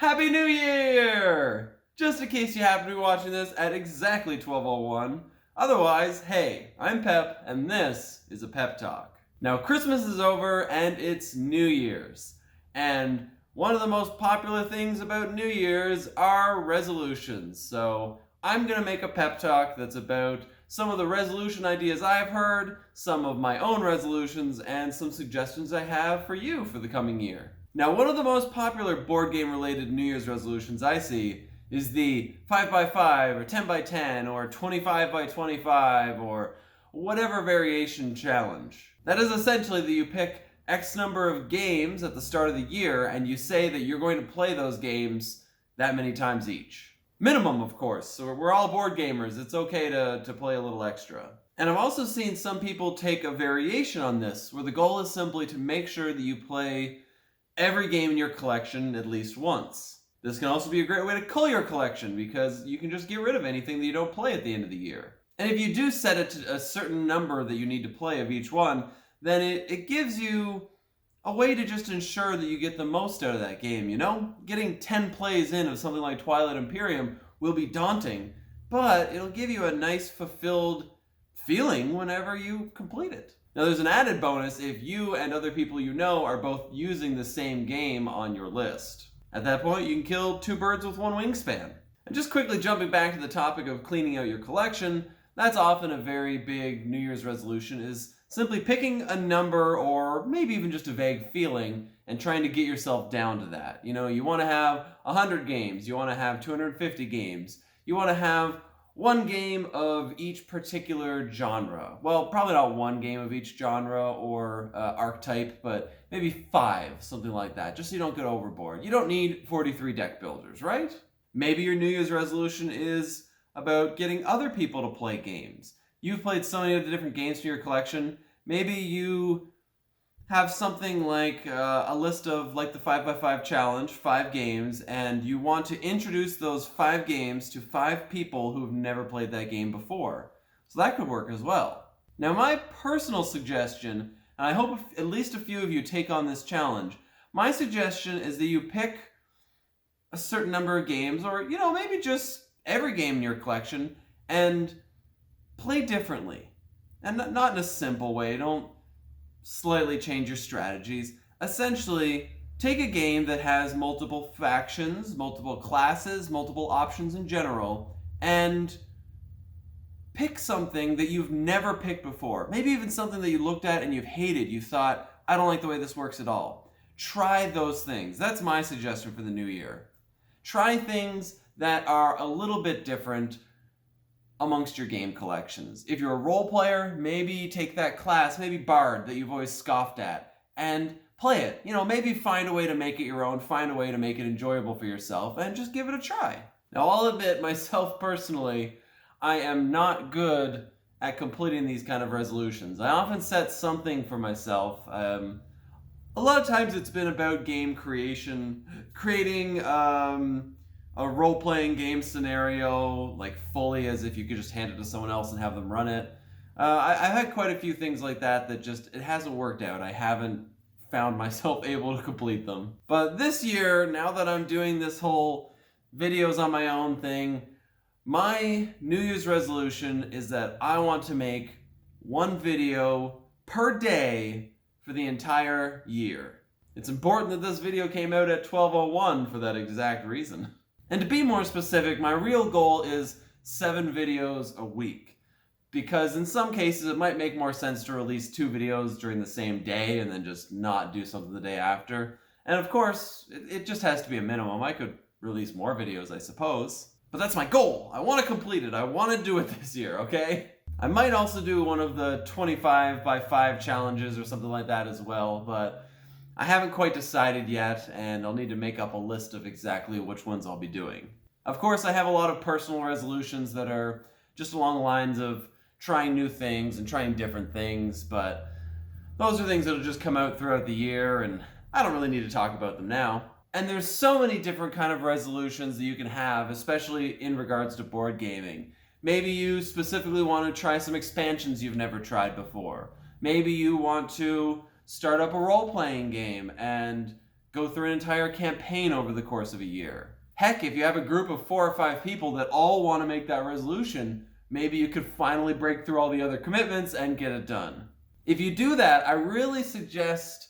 Happy New Year! Just in case you happen to be watching this at exactly 12:01. Otherwise, hey, I'm Pep, and this is a pep talk. Now, Christmas is over, and it's New Year's. And one of the most popular things about New Year's are resolutions. So I'm going to make a pep talk that's about some of the resolution ideas I've heard, some of my own resolutions, and some suggestions I have for you for the coming year. Now, one of the most popular board game related New Year's resolutions I see is the 5x5 or 10x10 or 25x25 or whatever variation challenge. That is essentially that you pick X number of games at the start of the year and you say that you're going to play those games that many times each. Minimum, of course. So we're all board gamers. It's okay to play a little extra. And I've also seen some people take a variation on this where the goal is simply to make sure that you play every game in your collection at least once. This can also be a great way to cull your collection because you can just get rid of anything that you don't play at the end of the year. And if you do set it to a certain number that you need to play of each one, then it gives you a way to just ensure that you get the most out of that game, you know? Getting 10 plays in of something like Twilight Imperium will be daunting, but it'll give you a nice fulfilled feeling whenever you complete it. Now there's an added bonus if you and other people you know are both using the same game on your list. At that point, you can kill two birds with one wingspan. And just quickly jumping back to the topic of cleaning out your collection, that's often a very big New Year's resolution, is simply picking a number or maybe even just a vague feeling and trying to get yourself down to that. You know, you want to have 100 games, you want to have 250 games, you want to have one game of each particular genre. Well, probably not one game of each genre or archetype, but maybe 5, something like that, just so you don't get overboard. You don't need 43 deck builders, right? Maybe your New Year's resolution is about getting other people to play games. You've played so many of the different games from your collection. Maybe you have something like a list of like the 5x5 challenge, 5 games, and you want to introduce those 5 games to 5 people who've never played that game before. So that could work as well. Now my personal suggestion, and I hope at least a few of you take on this challenge, my suggestion is that you pick a certain number of games, or you know, maybe just every game in your collection, and play differently. And not in a simple way, don't slightly change your strategies. Essentially, take a game that has multiple factions, multiple classes, multiple options in general, and pick something that you've never picked before. Maybe even something that you looked at and you've hated. You thought, I don't like the way this works at all. Try those things. That's my suggestion for the new year. Try things that are a little bit different amongst your game collections. If you're a role player, maybe take that class, maybe Bard, that you've always scoffed at, and play it. You know, maybe find a way to make it your own, find a way to make it enjoyable for yourself, and just give it a try. Now, I'll admit, myself personally, I am not good at completing these kind of resolutions. I often set something for myself. A lot of times it's been about game creation, creating a role-playing game scenario, like fully as if you could just hand it to someone else and have them run it. I've had quite a few things like that just, it hasn't worked out. I haven't found myself able to complete them. But this year, now that I'm doing this whole videos on my own thing, my New Year's resolution is that I want to make one video per day for the entire year. It's important that this video came out at 12:01 for that exact reason. And to be more specific, my real goal is 7 videos a week. Because in some cases, it might make more sense to release 2 videos during the same day and then just not do something the day after. And of course, it just has to be a minimum. I could release more videos, I suppose. But that's my goal. I want to complete it. I want to do it this year, okay? I might also do one of the 25x5 challenges or something like that as well, but I haven't quite decided yet, and I'll need to make up a list of exactly which ones I'll be doing. Of course, I have a lot of personal resolutions that are just along the lines of trying new things and trying different things, but those are things that'll just come out throughout the year, and I don't really need to talk about them now. And there's so many different kind of resolutions that you can have, especially in regards to board gaming. Maybe you specifically want to try some expansions you've never tried before. Maybe you want to start up a role-playing game and go through an entire campaign over the course of a year. Heck, if you have a group of 4 or 5 people that all want to make that resolution, maybe you could finally break through all the other commitments and get it done. If you do that, I really suggest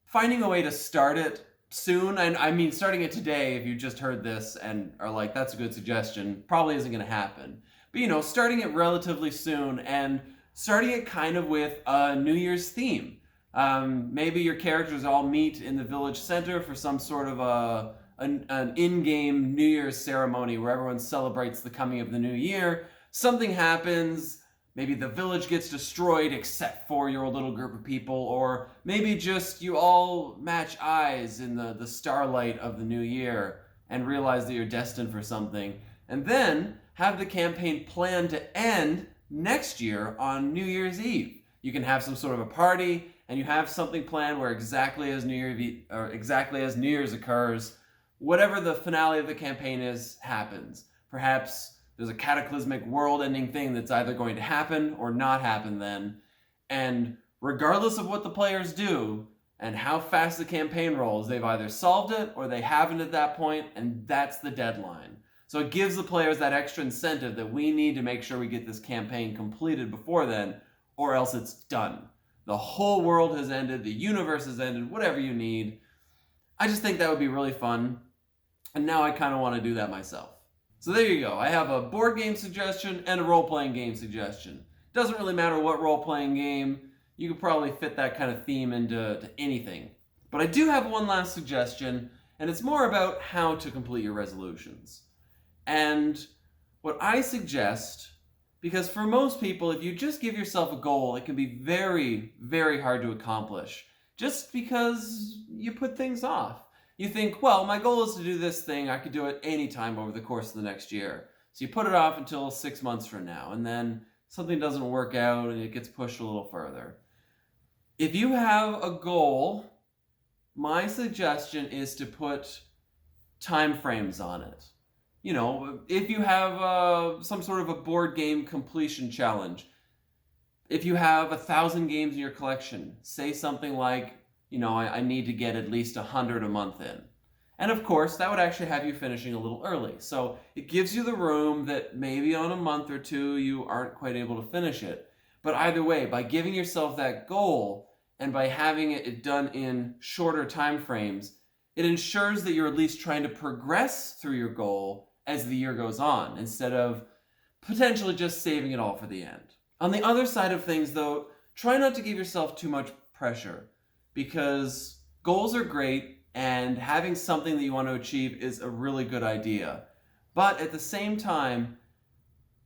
finding a way to start it soon. And I mean, starting it today, if you just heard this and are like, that's a good suggestion, probably isn't going to happen. But starting it relatively soon and starting it kind of with a New Year's theme. Maybe your characters all meet in the village center for some sort of an in-game New Year's ceremony where everyone celebrates the coming of the new year. Something happens. Maybe the village gets destroyed except for your little group of people, or maybe just you all match eyes in the starlight of the new year and realize that you're destined for something. And then have the campaign planned to end next year on New Year's Eve. You can have some sort of a party, and you have something planned where exactly as New Year's occurs, whatever the finale of the campaign is happens. Perhaps there's a cataclysmic world-ending thing that's either going to happen or not happen then. And regardless of what the players do and how fast the campaign rolls, they've either solved it or they haven't at that point, and that's the deadline. So it gives the players that extra incentive that we need to make sure we get this campaign completed before then, or else it's done. The whole world has ended, the universe has ended, whatever you need. I just think that would be really fun, and now I kind of want to do that myself. So there you go. I have a board game suggestion and a role-playing game suggestion. Doesn't really matter what role-playing game. You could probably fit that kind of theme into anything. But I do have one last suggestion, and it's more about how to complete your resolutions. And what I suggest, because for most people, if you just give yourself a goal, it can be very, very hard to accomplish. Just because you put things off. You think, well, my goal is to do this thing. I could do it anytime over the course of the next year. So you put it off until 6 months from now, and then something doesn't work out and it gets pushed a little further. If you have a goal, my suggestion is to put time frames on it. If you have some sort of a board game completion challenge, if you have 1,000 games in your collection, say something like, I need to get at least 100 a month in. And of course, that would actually have you finishing a little early. So it gives you the room that maybe on a month or two you aren't quite able to finish it. But either way, by giving yourself that goal and by having it done in shorter time frames, it ensures that you're at least trying to progress through your goal as the year goes on, instead of potentially just saving it all for the end. On the other side of things, though, try not to give yourself too much pressure. Because goals are great, and having something that you want to achieve is a really good idea. But at the same time,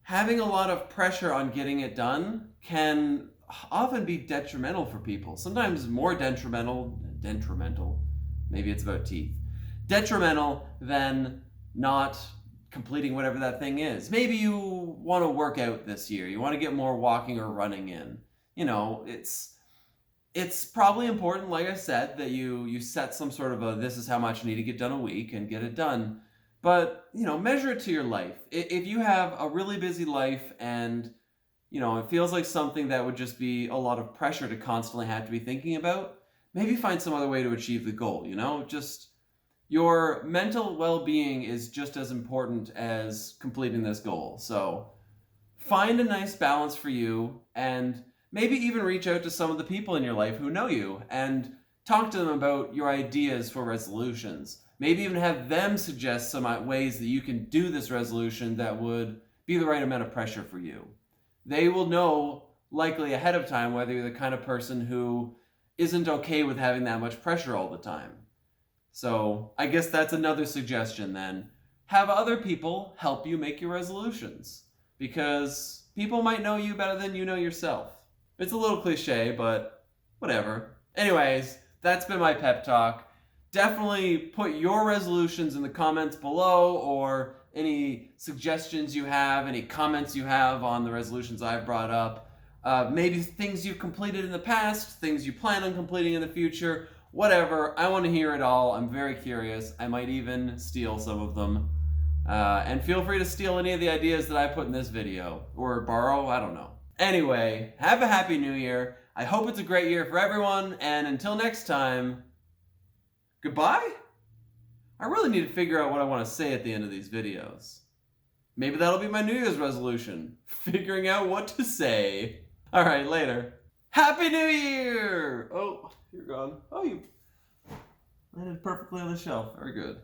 having a lot of pressure on getting it done can often be detrimental for people. Sometimes more detrimental, maybe it's about teeth, detrimental than not completing whatever that thing is. Maybe you want to work out this year. You want to get more walking or running in. It's probably important, like I said, that you set some sort of this is how much you need to get done a week and get it done. But, measure it to your life. If you have a really busy life and, it feels like something that would just be a lot of pressure to constantly have to be thinking about, maybe find some other way to achieve the goal, Just your mental well-being is just as important as completing this goal. So find a nice balance for you, and maybe even reach out to some of the people in your life who know you and talk to them about your ideas for resolutions. Maybe even have them suggest some ways that you can do this resolution that would be the right amount of pressure for you. They will know, likely ahead of time, whether you're the kind of person who isn't okay with having that much pressure all the time. So I guess that's another suggestion then. Have other people help you make your resolutions, because people might know you better than you know yourself. It's a little cliche, but whatever. Anyways, that's been my pep talk. Definitely put your resolutions in the comments below, or any suggestions you have, any comments you have on the resolutions I've brought up. Maybe things you've completed in the past, things you plan on completing in the future, whatever. I want to hear it all. I'm very curious. I might even steal some of them. And feel free to steal any of the ideas that I put in this video, or borrow, I don't know. Anyway, have a happy new year. I hope it's a great year for everyone, and until next time, Goodbye? I really need to figure out what I want to say at the end of these videos. Maybe that'll be my New Year's resolution. Figuring out what to say. Alright, later. Happy New Year! Oh, you're gone. Oh, you landed perfectly on the shelf. Very good.